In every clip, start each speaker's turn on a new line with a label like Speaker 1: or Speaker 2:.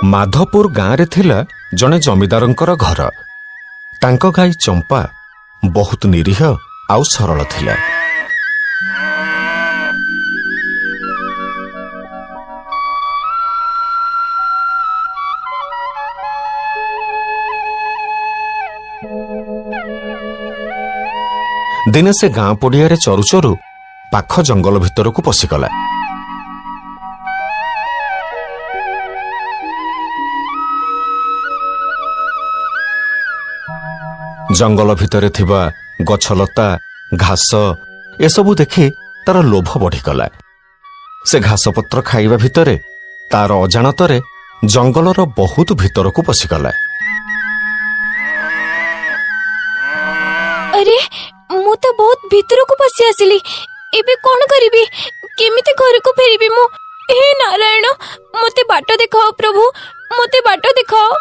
Speaker 1: माधपुर गाँव थिला जड़े जमीदारंकर घर। तांको गाई चंपा बहुत निरीह आउ सरल थिला। दिने से गाँ पड़िया चरु चरु पाख जंगल भितर को पशिगला। जंगल भितर थिबा गछलता घास एसबू देखि तार लोभ बढ़ीगला। से घास पत्र खाइबा भितरे तार अजाणतरे जंगलर बहुत भितर को पशिगला।
Speaker 2: अरे मु तो बहुत भितर को पसी आसिली। एबे कौन करिबी? केमिति घर को फेरिबी मु? हे नारायण, मते बाट देखाओ प्रभु, मते बाट देखाओ।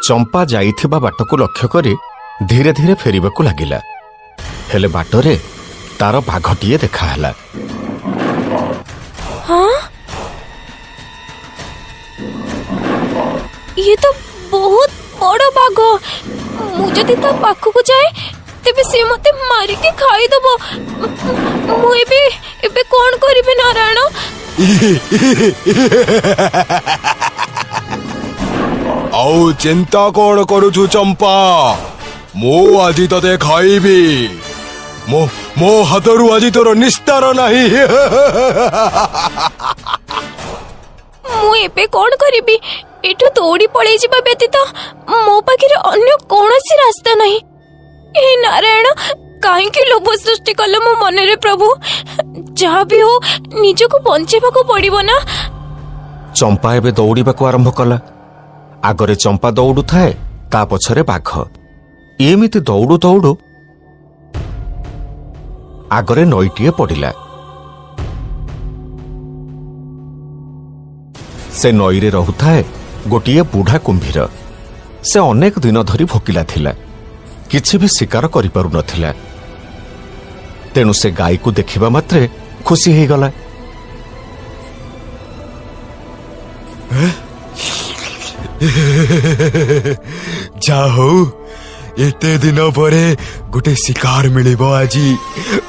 Speaker 1: चंपा जाइथिबा बाट को लक्ष्य करी धीरे धीरे फेरिबाकू लागिला। हेले बाटरे तार बाघटीए देखाहेला।
Speaker 2: हाँ, ये तो बहुत बड़ बाघ। मु जदि ता पाखकू जाए तेबे से मते मारी के खाई दबो। मु एबे कोन करिबे नारायण?
Speaker 3: आउ चिंता कौन करुछु चंपा, मो आजी तते खाइबी। मो हाथरू आजी तोर निस्तार नहीं।
Speaker 2: मु एबे कोन करिबी? एठू दौड़ी पळै जिबा व्यतीत मो पाखरे अन्य कोनोसी रास्ता नहीं। हे नारायण, काहे के लोभ सृष्टि कल मो मन रे प्रभु? जहाँ भी हो निज को बंचेबाको पड़िबो ना।
Speaker 1: चंपा एबे दौड़ीबाकू आरंभ कला। आगरे चंपा दौड़ू थाए, ता पछरे बाघ। एमिति दौड़ू दौड़ू आगरे नईटीए पड़िला। से नईरे रहुथाए गोटिए बुढ़ा कुंभीर। से अनेक दिन धरी भोकिला थिला, किछि भी शिकार करि पारु नथिला। तेणु से गाई को देखिबा मात्रे खुशी हेई गला।
Speaker 3: जाहो, एते दिन परे गोटे शिकार मिलिबो आजी।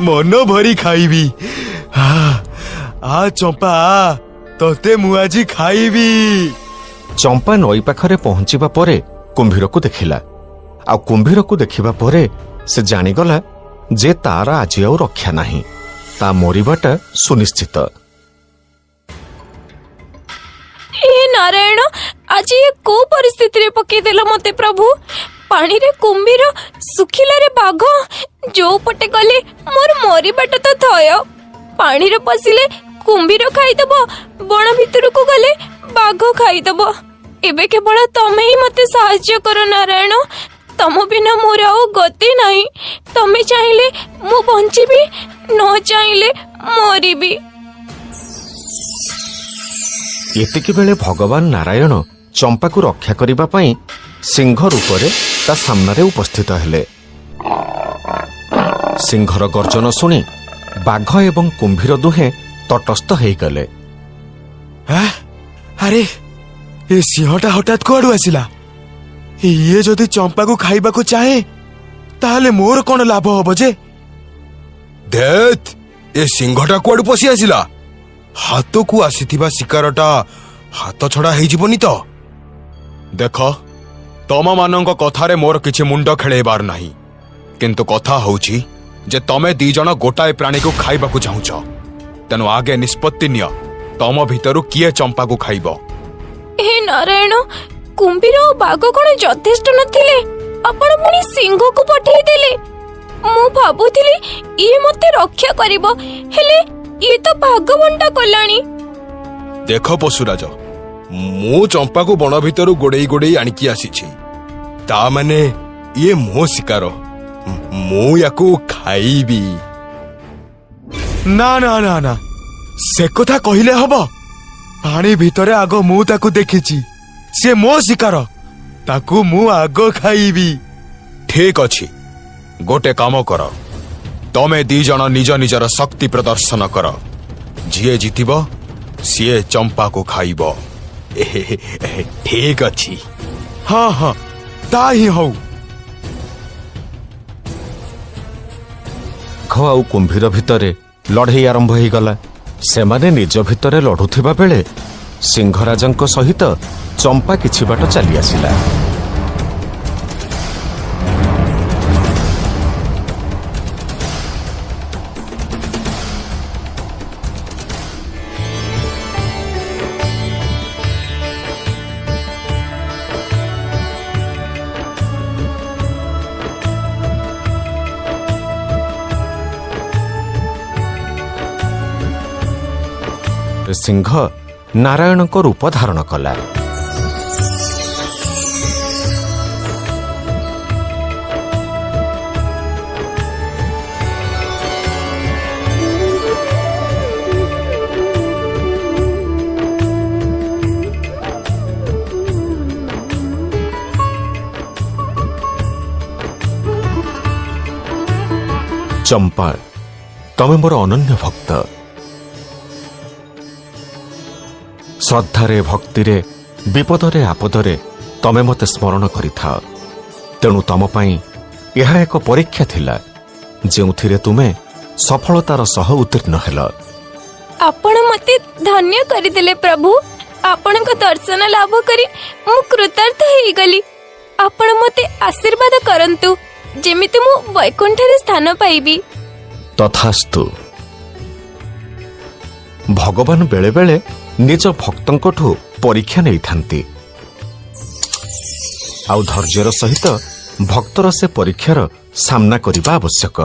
Speaker 3: मन भरी खाइबी। आ चंपा, तते मु आजी खाइबी।
Speaker 1: चंपा नई पाखरे पहुंचीबा परे कुंभीर को देखिला। आ कुंभीर को देखिबा परे से जानिगला जे तार आज आउ रक्षा नहीं, ता मरिबाटा सुनिश्चित।
Speaker 2: हे नारायण, आज ये को परिस्थिति रे पके देला मते प्रभु? पानी रे कुंभीर, सुखिला रे बाघ। जो पटे गले मोर मरिबाटा तो थय। पानी रे पसिले कुंभीर खाइदबो, बण भितर को गले बाघ खाइदबो। एबे केवल तमे ही मते सहाय्य करो नारायण। तम बिना मोर आउ गति नहीं। तमे चाहिले मु बंचीबी, न चाहिले मरिबी।
Speaker 1: एतिकी बेले भगवान नारायण चंपा को रक्षा करिबा पई सिंह रूपरे ता सामने उपस्थित हेले। सिंहर गर्जन सुनी बाघ एवं कुंभीर दुहे तटस्थ हेई गले।
Speaker 3: अरे ए सिंहटा हठात कुआडू आसिला? ये जदि चंपा को खाइबा को चाहे ताहले मोर कोन लाभ होबो जे? देत, ए सिंहटा कुआडू पसी आसिला? हाथ को आसीथिबा शिकारटा हाथ छड़ा हेई जिबोनी तो? देख, तम मानंक कथारे मोर किछि मुंड खेळेबार नाही, किंतु कथा होउछि जे तमे दी जण गोटाए प्राणी को खाइबा को चाहुछ। तेनु आगे निष्पत्ति निय, तम भितरु किए चंपा को खाइबो?
Speaker 2: हे नारायण, कुंभीर और बाघ कोन यथेष्ट नथिले? आपण पुनी सिंह को पठेई देले। मु भाबुथिली ई मते रक्षा करिवो, हेले ई तो भाग बंटा कलानी।
Speaker 3: देख पशुराज, मु चंपा को बण भितरु गोडेई गोडेई आनिकी आसीछि। ता माने ये मो शिकार, मु याकू खाइबी। ना ना ना ना, से कथा कहिले हबो? पानी भितरे आग मु ताकू देखिछि। से मो शिकार, ताकू मु आग खाइबी। ठीक अछि गोटे काम कर तमे दी जन निज निजर शक्ति प्रदर्शन कर जीए जीतिब सीए चंपा को खाइब ठीक अछि हाँ हाँ ता ही हौ
Speaker 1: ବାଘ ଆଉ କୁମ୍ଭୀର ଭିତରେ ଲଢ଼େଇ ଆରମ୍ଭ ହୋଇଗଲା। ସେମାନେ ନିଜ ଭିତରେ ଲଢ଼ୁଥିବା ବେଳେ ସିଂହରାଜଙ୍କ ସହିତ ଚମ୍ପା କିଛି ବାଟ ଚାଲି ଆସିଲା। ସିଂହ ନାରାୟଣଙ୍କ ରୂପ ଧାରଣ କଲା। ଚମ୍ପା ତମେ ମୋର ଅନନ୍ୟ ଭକ୍ତ। ଶ୍ରଦ୍ଧାରେ ଭକ୍ତିରେ ବିପଦରେ ଆପଦରେ ତମେ ମୋତେ ସ୍ମରଣ କରିଥାଅ। ତେଣୁ ତମ ପାଇଁ ଏହା ଏକ ପରୀକ୍ଷା ଥିଲା ଯେଉଁଥିରେ ତୁମେ ସଫଳତାର ସହ ଉତ୍ତୀର୍ଣ୍ଣ ହେଲ।
Speaker 2: ଆପଣ ମୋତେ ଧନ୍ୟ କରିଦେଲେ ପ୍ରଭୁ। ଆପଣଙ୍କ ଦର୍ଶନ ଲାଭ କରି ମୁଁ କୃତାର୍ଥ ହେଇଗଲି। ଆପଣ ମୋତେ ଆଶୀର୍ବାଦ କରନ୍ତୁ ଯେମିତି ମୁଁ ବୈକୁଣ୍ଠରେ ସ୍ଥାନ ପାଇବି।
Speaker 1: ତଥାସ୍ତୁ। ଭଗବାନ ବେଳେବେଳେ ନିଜ ଭକ୍ତଙ୍କଠୁ ପରୀକ୍ଷା ନେଇଥାନ୍ତି ଆଉ ଧୈର୍ଯ୍ୟର ସହିତ ଭକ୍ତର ସେ ପରୀକ୍ଷାର ସାମ୍ନା କରିବା ଆବଶ୍ୟକ।